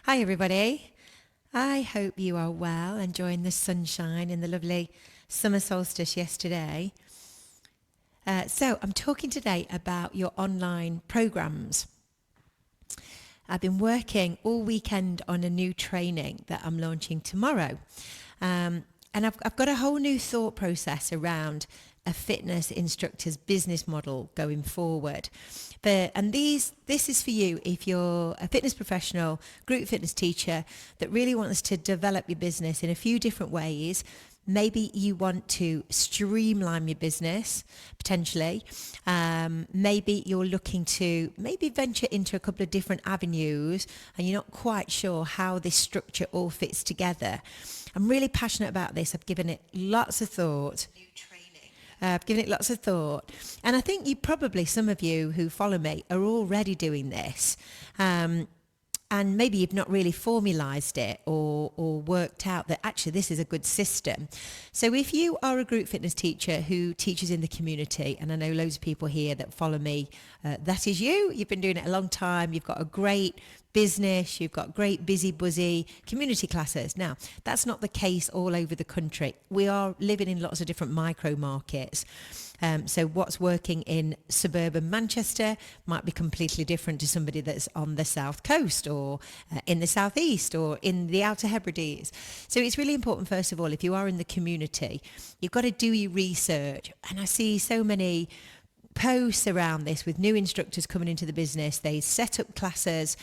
Hi, everybody. I hope you are well, enjoying the sunshine in the lovely summer solstice yesterday. So, I'm talking today about your online programs. I've been working all weekend on a new training that I'm launching tomorrow. And I've got a whole new thought process around a fitness instructor's business model going forward. This is for you if you're a fitness professional, group fitness teacher that really wants to develop your business in a few different ways. Maybe you want to streamline your business, potentially. Maybe you're looking to maybe venture into a couple of different avenues and you're not quite sure how this structure all fits together. I'm really passionate about this. I've given it lots of thought. And I think some of you who follow me are already doing this. And maybe you've not really formalised it or worked out that actually this is a good system. So if you are a group fitness teacher who teaches in the community, and I know loads of people here that follow me, that is you. You've been doing it a long time. You've got a great business. You've got great busy, buzzy community classes. Now, that's not the case all over the country. We are living in lots of different micro markets. So what's working in suburban Manchester might be completely different to somebody that's on the south coast or in the southeast or in the Outer Hebrides. So it's really important, first of all, if you are in the community, you've got to do your research. And I see so many posts around this with new instructors coming into the business. They set up classes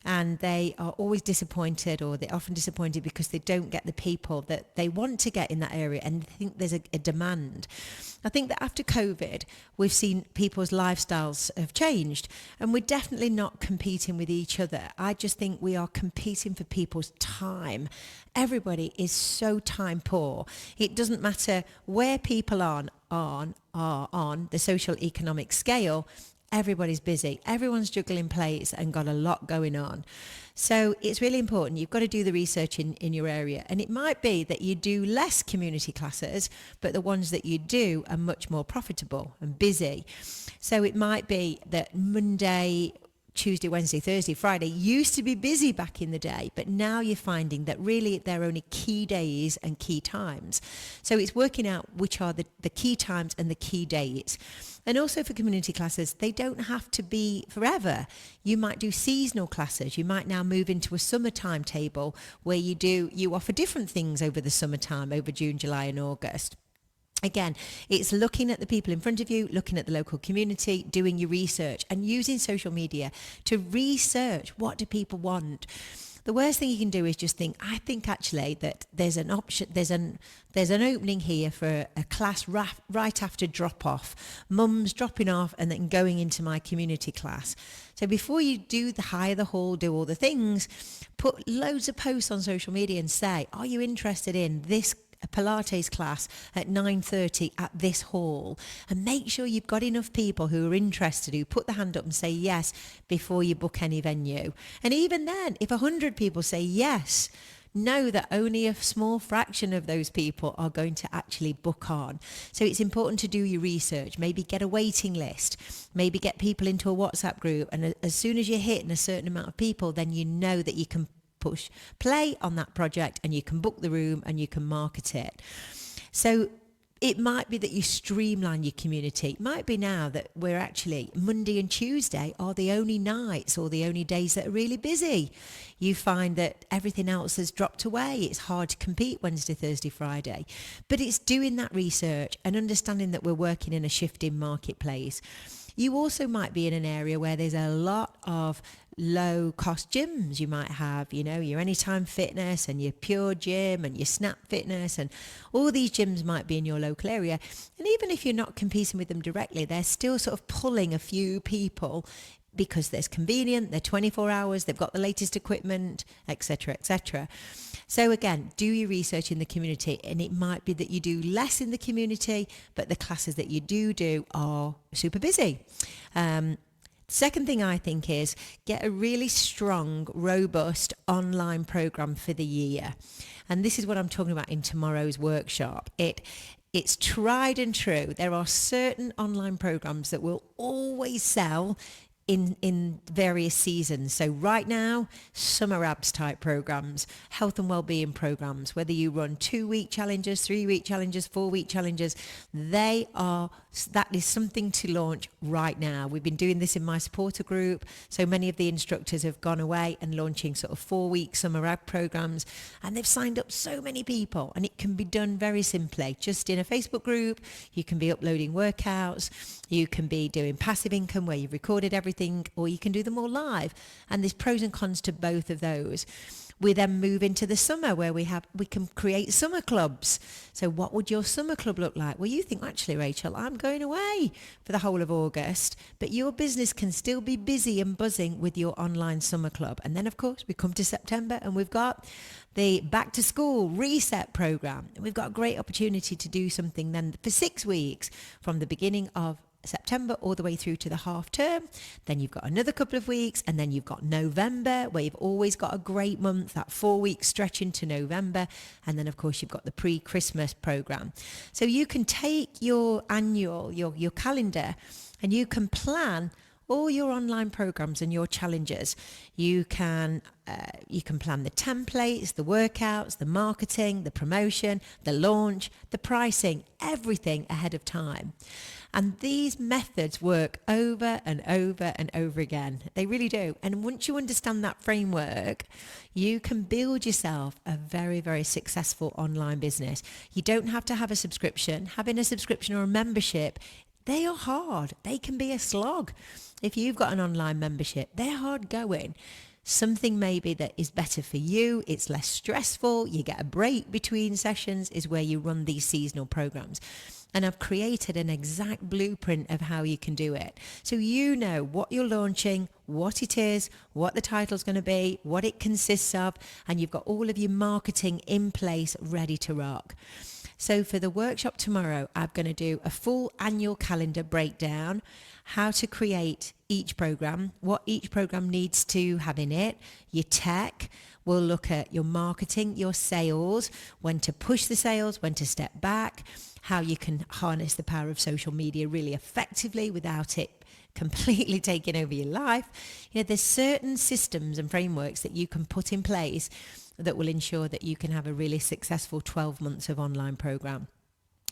and they are always disappointed, or they're often disappointed because they don't get the people that they want to get in that area, and they think there's a demand. I think that after COVID, we've seen people's lifestyles have changed, and we're definitely not competing with each other. I just think we are competing for people's time. Everybody is so time poor. It doesn't matter where people are on the social economic scale. Everybody's busy. Everyone's juggling plates and got a lot going on. So it's really important. You've got to do the research in your area. And it might be that you do less community classes, but the ones that you do are much more profitable and busy. So it might be that Monday, Tuesday, Wednesday, Thursday, Friday used to be busy back in the day, but now you're finding that really they're only key days and key times. So it's working out which are the key times and the key days. And also for community classes, they don't have to be forever. You might do seasonal classes. You might now move into a summer timetable where you offer different things over the summertime, over June, July and August. Again, it's looking at the people in front of you, looking at the local community, doing your research and using social media to research what do people want. The worst thing you can do is just think, I think actually that there's an option, there's an opening here for a class right after drop off, mum's dropping off and then going into my community class. So before you do hire the hall, do all the things, put loads of posts on social media and say, are you interested in this Pilates class at 9:30 at this hall? And make sure you've got enough people who are interested, who put the hand up and say yes before you book any venue. And even then, if 100 people say yes, know that only a small fraction of those people are going to actually book on. So it's important to do your research, maybe get a waiting list, maybe get people into a WhatsApp group, and as soon as you're hitting a certain amount of people, then you know that you can push play on that project and you can book the room and you can market it. So it might be that you streamline your community. It might be now that we're actually Monday and Tuesday are the only nights or the only days that are really busy. You find that everything else has dropped away. It's hard to compete Wednesday, Thursday, Friday. But it's doing that research and understanding that we're working in a shifting marketplace. You also might be in an area where there's a lot of low cost gyms. You might have, your Anytime Fitness and your Pure Gym and your Snap Fitness, and all these gyms might be in your local area. And even if you're not competing with them directly, they're still sort of pulling a few people because they're convenient, they're 24 hours, they've got the latest equipment, etc., etc. So again, do your research in the community, and it might be that you do less in the community, but the classes that you do are super busy. Second thing I think is get a really strong, robust online program for the year. And this is what I'm talking about in tomorrow's workshop. It's tried and true. There are certain online programs that will always sell in various seasons. So right now, summer abs type programs, health and well-being programs, whether you run 2-week challenges, 3-week challenges, 4-week challenges, that is something to launch right now. We've been doing this in my supporter group. So many of the instructors have gone away and launching sort of 4-week summer ab programs, and they've signed up so many people, and it can be done very simply, just in a Facebook group. You can be uploading workouts, you can be doing passive income where you've recorded everything, or you can do them all live. And there's pros and cons to both of those. We then move into the summer where we can create summer clubs. So what would your summer club look like? Well, you think, actually, Rachel, I'm going away for the whole of August, but your business can still be busy and buzzing with your online summer club. And then, of course, we come to September and we've got the back to school reset program. And we've got a great opportunity to do something then for 6 weeks from the beginning of September all the way through to the half term. Then you've got another couple of weeks, and then you've got November, where you've always got a great month, that 4-week stretch into November. And then of course you've got the pre-Christmas program. So you can take your annual, your calendar, and you can plan all your online programs and your challenges. You can plan the templates, the workouts, the marketing, the promotion, the launch, the pricing, everything ahead of time. And these methods work over and over and over again. They really do. And once you understand that framework, you can build yourself a very, very successful online business. You don't have to have a subscription. Having a subscription or a membership, they are hard. They can be a slog. If you've got an online membership, they're hard going. Something maybe that is better for you, it's less stressful, you get a break between sessions, is where you run these seasonal programs. And I've created an exact blueprint of how you can do it. So you know what you're launching, what it is, what the title's going to be, what it consists of, and you've got all of your marketing in place ready to rock. So for the workshop tomorrow, I'm going to do a full annual calendar breakdown, how to create each program, what each program needs to have in it, your tech. We'll look at your marketing, your sales, when to push the sales, when to step back, how you can harness the power of social media really effectively without it completely taking over your life. You know, there's certain systems and frameworks that you can put in place that will ensure that you can have a really successful 12 months of online program.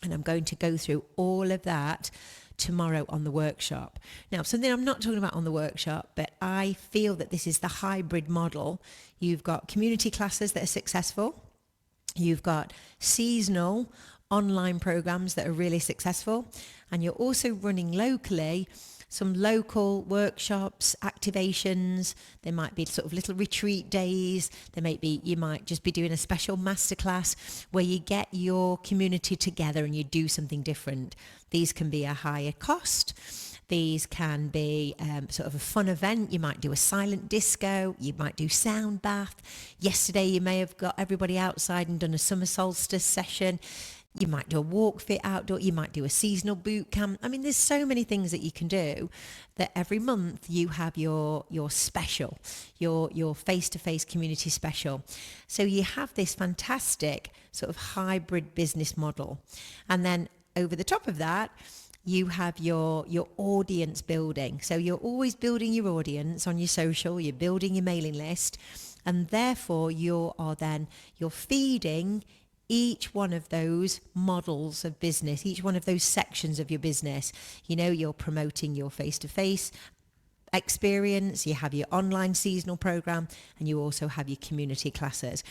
And I'm going to go through all of that tomorrow on the workshop. Now, something I'm not talking about on the workshop, but I feel that this is the hybrid model. You've got community classes that are successful. You've got seasonal online programs that are really successful. And you're also running locally some local workshops, activations. There might be sort of little retreat days. You might just be doing a special masterclass where you get your community together and you do something different. These can be a higher cost. These can be sort of a fun event. You might do a silent disco. You might do sound bath. Yesterday, you may have got everybody outside and done a summer solstice session. You might do a walk fit outdoor. You might do a seasonal boot camp. I mean, there's so many things that you can do that every month you have your special, your face-to-face community special. So you have this fantastic sort of hybrid business model. And then over the top of that, you have your audience building. So you're always building your audience on your social, you're building your mailing list, and therefore you're feeding each one of those models of business, each one of those sections of your business. You know, you're promoting your face-to-face experience, you have your online seasonal program, and you also have your community classes.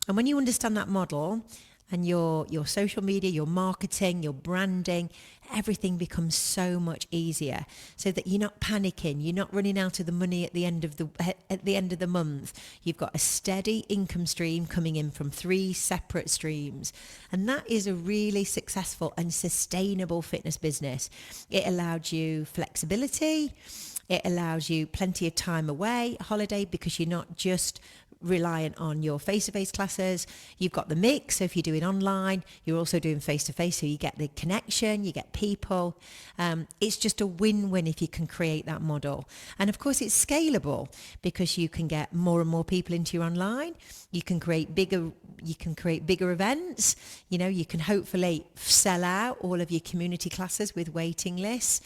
And when you understand that model, and your social media, your marketing, your branding, everything becomes so much easier, so that you're not panicking, you're not running out of the money at the end of the month. You've got a steady income stream coming in from 3 separate streams, and that is a really successful and sustainable fitness business. It allowed you flexibility. It allows you plenty of time away, holiday, because you're not just reliant on your face-to-face classes. You've got the mix. So if you're doing online, you're also doing face-to-face. So you get the connection, you get people. It's just a win-win if you can create that model. And of course, it's scalable because you can get more and more people into your online. You can create bigger events. You know, you can hopefully sell out all of your community classes with waiting lists.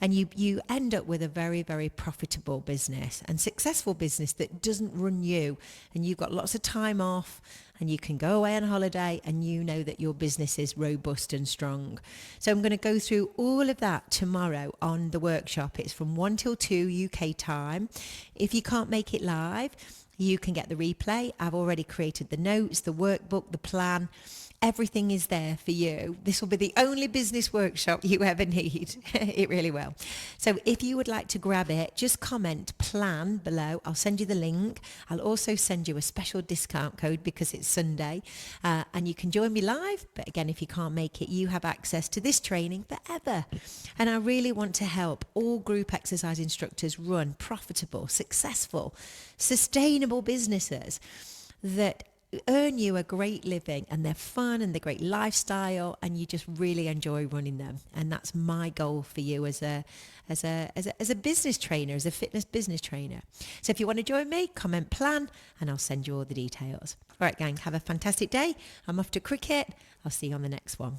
And you end up with a very, very profitable business and successful business that doesn't run you, and you've got lots of time off and you can go away on holiday and you know that your business is robust and strong. So I'm going to go through all of that tomorrow on the workshop. It's from 1 till 2 UK time. If you can't make it live, you can get the replay. I've already created the notes, the workbook, the plan. Everything is there for you. This will be the only business workshop you ever need. It really will. So if you would like to grab it, just comment plan below. I'll send you the link. I'll also send you a special discount code because it's Sunday, and you can join me live. But again, if you can't make it, you have access to this training forever. And I really want to help all group exercise instructors run profitable, successful, sustainable businesses that earn you a great living, and they're fun and they're great lifestyle, and you just really enjoy running them. And that's my goal for you as a business trainer, as a fitness business trainer. So if you want to join me, comment plan and I'll send you all the details. All right, gang, have a fantastic day. I'm off to cricket. I'll see you on the next one.